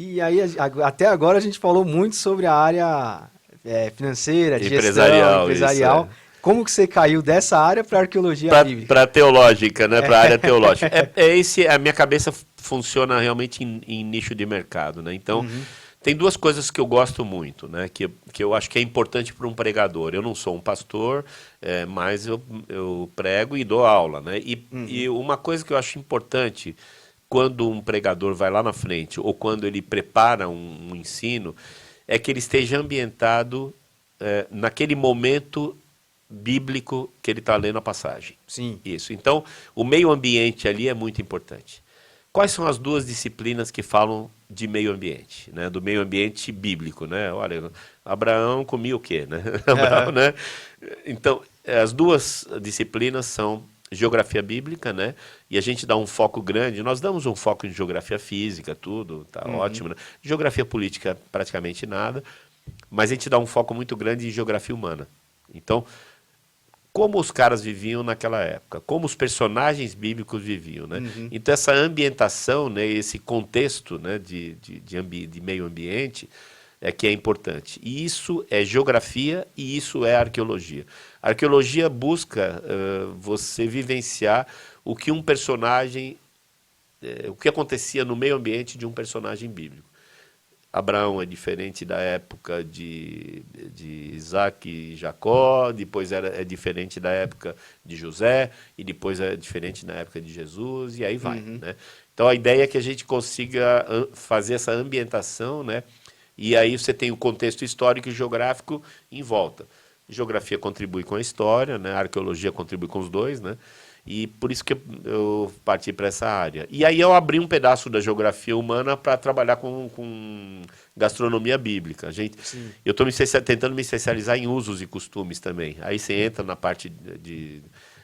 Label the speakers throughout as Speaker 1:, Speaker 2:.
Speaker 1: E aí, até agora a gente falou muito sobre a área financeira, de
Speaker 2: Empresarial,
Speaker 1: gestão, empresarial.
Speaker 2: isso.
Speaker 1: Como que você caiu dessa área para a arqueologia bíblica?
Speaker 2: Para teológica, né? Para a área teológica. A minha cabeça funciona realmente em nicho de mercado, né? Então, tem duas coisas que eu gosto muito, né? Que eu acho que é importante para um pregador. Eu não sou um pastor, mas eu prego e dou aula, né? E uma coisa que eu acho importante quando um pregador vai lá na frente ou quando ele prepara um ensino é que ele esteja ambientado naquele momento bíblico que ele está lendo a passagem.
Speaker 1: Sim.
Speaker 2: Isso. Então, o meio ambiente ali é muito importante. Quais são as duas disciplinas que falam de meio ambiente, né? Do meio ambiente bíblico, né? Olha, Abraão comia o quê, né? Abraão, né? Então, as duas disciplinas são geografia bíblica, né? E a gente dá um foco grande, nós damos um foco em geografia física, tudo, tá ótimo, né? Geografia política, praticamente nada, mas a gente dá um foco muito grande em geografia humana. Então, como os caras viviam naquela época, como os personagens bíblicos viviam, né? Então essa ambientação, né, esse contexto, né, de meio ambiente é que é importante. E isso é geografia e isso é arqueologia. A arqueologia busca você vivenciar o que um personagem, o que acontecia no meio ambiente de um personagem bíblico. Abraão é diferente da época de Isaac e Jacó, depois é diferente da época de José, e depois é diferente da época de Jesus, e aí vai. Né? Então a ideia é que a gente consiga fazer essa ambientação, né? E aí você tem o contexto histórico e geográfico em volta. Geografia contribui com a história, né? A arqueologia contribui com os dois, né? E por isso que eu parti para essa área. E aí eu abri um pedaço da geografia humana para trabalhar com gastronomia bíblica. Eu estou tentando me especializar em usos e costumes também. Aí você entra na parte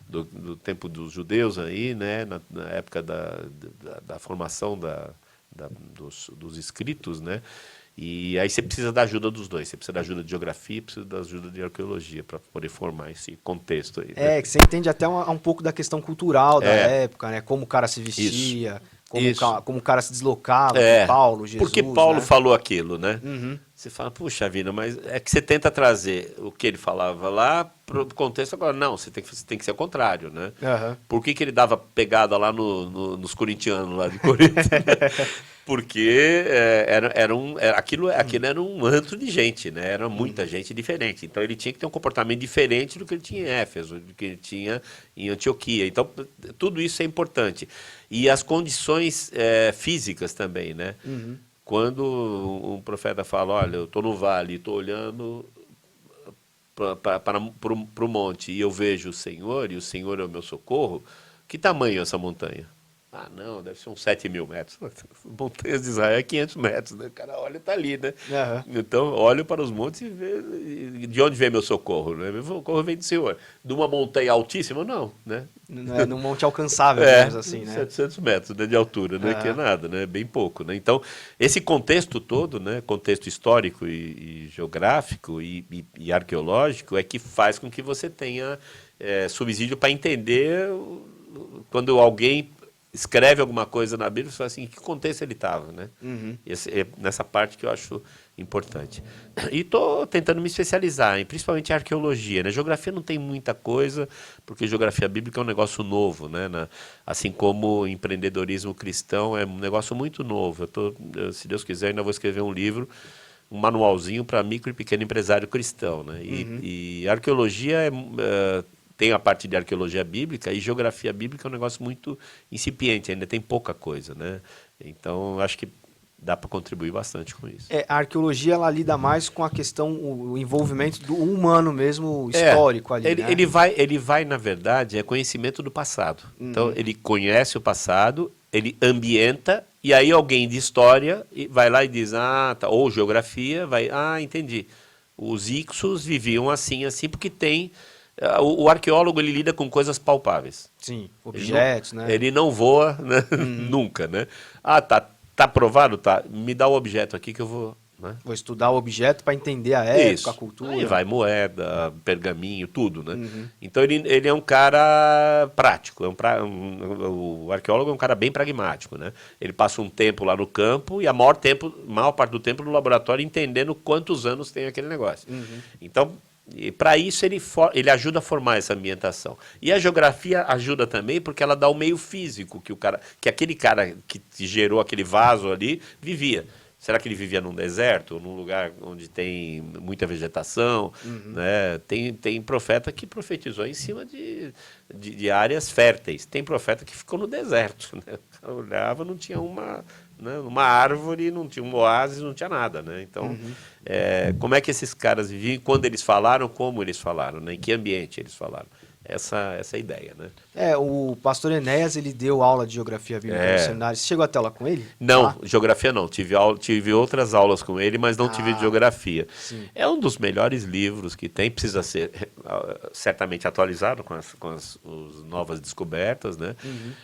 Speaker 2: do tempo dos judeus, aí, né, na época da formação dos escritos, né? E aí você precisa da ajuda dos dois. Você precisa da ajuda de geografia, precisa da ajuda de arqueologia para poder formar esse contexto aí. Né?
Speaker 1: Que você entende até um pouco da questão cultural da época, né? Como o cara se vestia, como o cara se deslocava, Paulo, Jesus.
Speaker 2: Porque Paulo
Speaker 1: né?
Speaker 2: falou aquilo, né? Você fala, puxa vida, mas é que você tenta trazer o que ele falava lá para o contexto agora. Não, você tem que ser o contrário, né? Por que ele dava pegada lá nos corintianos lá de Corinto? Porque aquilo era um antro de gente, né? Era muita gente diferente. Então ele tinha que ter um comportamento diferente do que ele tinha em Éfeso, do que ele tinha em Antioquia. Então tudo isso é importante. E as condições físicas também, né? Quando um profeta fala, olha, eu estou no vale, estou olhando para o monte e eu vejo o Senhor, e o Senhor é o meu socorro, que tamanho é essa montanha? Ah, não, deve ser uns 7.000 metros. Montanhas de Israel é 500 metros, né? O cara olha, está ali, né? Então, olho para os montes e vê de onde vem meu socorro, né? Meu socorro vem do Senhor. De uma montanha altíssima, não, né?
Speaker 1: Não é num monte alcançável, digamos assim, né?
Speaker 2: 700 metros, né, de altura, né? Que é nada, né? Bem pouco, né? Então, esse contexto todo, né? Contexto histórico e geográfico e arqueológico é que faz com que você tenha subsídio para entender quando alguém escreve alguma coisa na Bíblia, você fala assim, em que contexto ele estava, né? Nessa parte que eu acho importante. E estou tentando me especializar, principalmente em arqueologia, né? Geografia não tem muita coisa, porque geografia bíblica é um negócio novo, né? Assim como o empreendedorismo cristão é um negócio muito novo. Se Deus quiser, ainda vou escrever um livro, um manualzinho para micro e pequeno empresário cristão, né? E arqueologia tem a parte de arqueologia bíblica, e geografia bíblica é um negócio muito incipiente, ainda tem pouca coisa, né? Então, acho que dá para contribuir bastante com isso.
Speaker 1: A arqueologia, ela lida mais com a questão, o envolvimento do humano mesmo, histórico ali, né?
Speaker 2: Ele vai, na verdade, conhecimento do passado. Então, ele conhece o passado, ele ambienta, e aí alguém de história vai lá e diz, ou geografia, entendi. Os Ixos viviam assim, porque tem... O arqueólogo, ele lida com coisas palpáveis.
Speaker 1: Sim, objetos, né?
Speaker 2: Ele não voa, né? Nunca, né? Tá provado? Tá. Me dá o objeto aqui que eu vou né?
Speaker 1: Vou estudar o objeto para entender a época, a cultura.
Speaker 2: Aí vai moeda, pergaminho, tudo, né? Então ele é um cara prático, o arqueólogo é um cara bem pragmático, né? Ele passa um tempo lá no campo e a maior parte do tempo no laboratório entendendo quantos anos tem aquele negócio. Então, para isso ele ajuda a formar essa ambientação. E a geografia ajuda também porque ela dá o meio físico que aquele cara que gerou aquele vaso ali vivia. Será que ele vivia num deserto, num lugar onde tem muita vegetação? Né? Tem profeta que profetizou em cima de áreas férteis. Tem profeta que ficou no deserto. Né? O cara olhava, não tinha uma árvore, não tinha um oásis, não tinha nada. Né? Então, como é que esses caras viviam? Quando eles falaram, como eles falaram? Né? Em que ambiente eles falaram? Essa é a ideia, né?
Speaker 1: O pastor Enéas, ele deu aula de geografia bíblica no seminário. Você chegou até lá com ele?
Speaker 2: Não, geografia não. Tive outras aulas com ele, mas não tive de geografia.
Speaker 1: Sim.
Speaker 2: É um dos melhores livros que tem, precisa ser certamente atualizado com as novas descobertas, né?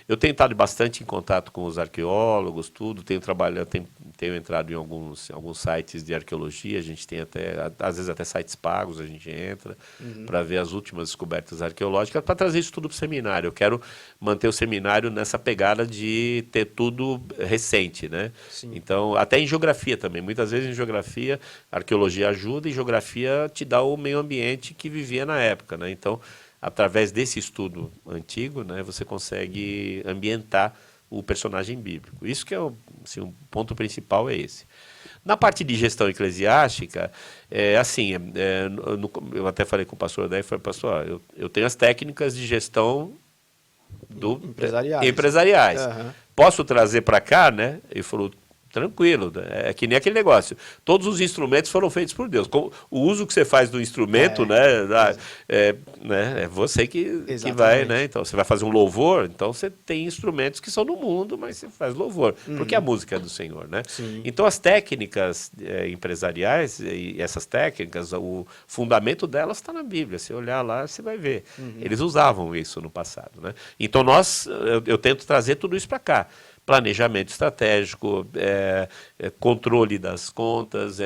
Speaker 2: Eu tenho estado bastante em contato com os arqueólogos, tudo, tenho entrado em alguns sites de arqueologia, a gente tem às vezes até sites pagos, a gente entra para ver as últimas descobertas arqueológicas, para trazer isso tudo para o seminário. Eu quero manter o seminário nessa pegada de ter tudo recente, né?
Speaker 1: Sim.
Speaker 2: Então, até em geografia também. Muitas vezes em geografia, a arqueologia ajuda e geografia te dá o meio ambiente que vivia na época, né? Então, através desse estudo antigo, né, você consegue ambientar o personagem bíblico. Isso que é o ponto principal é esse. Na parte de gestão eclesiástica, eu até falei com o pastor Odair, falei, pastor, eu tenho as técnicas de gestão empresariais. Posso trazer para cá, né? Ele falou, tranquilo, é que nem aquele negócio. Todos os instrumentos foram feitos por Deus. O uso que você faz do instrumento, é você que vai, né? Então, você vai fazer um louvor, então você tem instrumentos que são do mundo, mas você faz louvor, porque a música é do Senhor, né?
Speaker 1: Sim.
Speaker 2: Então, as técnicas empresariais, e essas técnicas, o fundamento delas está na Bíblia. Se olhar lá, você vai ver. Eles usavam isso no passado, né? Então, eu tento trazer tudo isso para cá. Planejamento estratégico, controle das contas,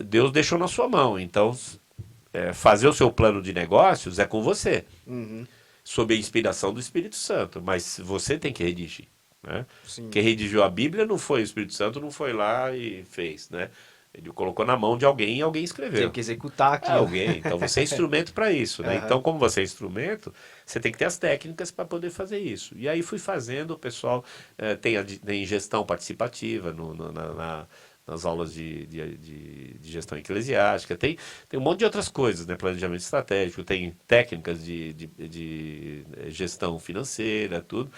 Speaker 2: Deus deixou na sua mão, então fazer o seu plano de negócios é com você, sob a inspiração do Espírito Santo, mas você tem que redigir. Né? Quem redigiu a Bíblia não foi o Espírito Santo, não foi lá e fez, né? Ele colocou na mão de alguém e alguém escreveu.
Speaker 1: Tem que executar aqui.
Speaker 2: Alguém. Então você é instrumento para isso. Né? Então, como você é instrumento, você tem que ter as técnicas para poder fazer isso. E aí fui fazendo, o pessoal tem gestão participativa nas aulas de gestão eclesiástica, tem um monte de outras coisas, né? Planejamento estratégico, tem técnicas de gestão financeira, tudo,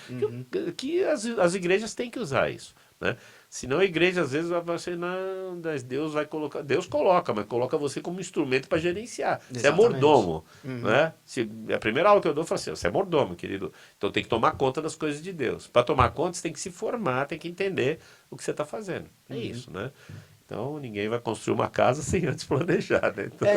Speaker 2: que as igrejas têm que usar isso. Né? Senão a igreja às vezes vai ser, não, Deus vai colocar, Deus coloca, mas coloca você como instrumento para gerenciar. Exatamente. Você é mordomo. Né? A primeira aula que eu dou, eu falo assim, você é mordomo, querido. Então tem que tomar conta das coisas de Deus. Para tomar conta, você tem que se formar, tem que entender o que você está fazendo. É isso, né? Então ninguém vai construir uma casa sem antes planejar. Né? Então,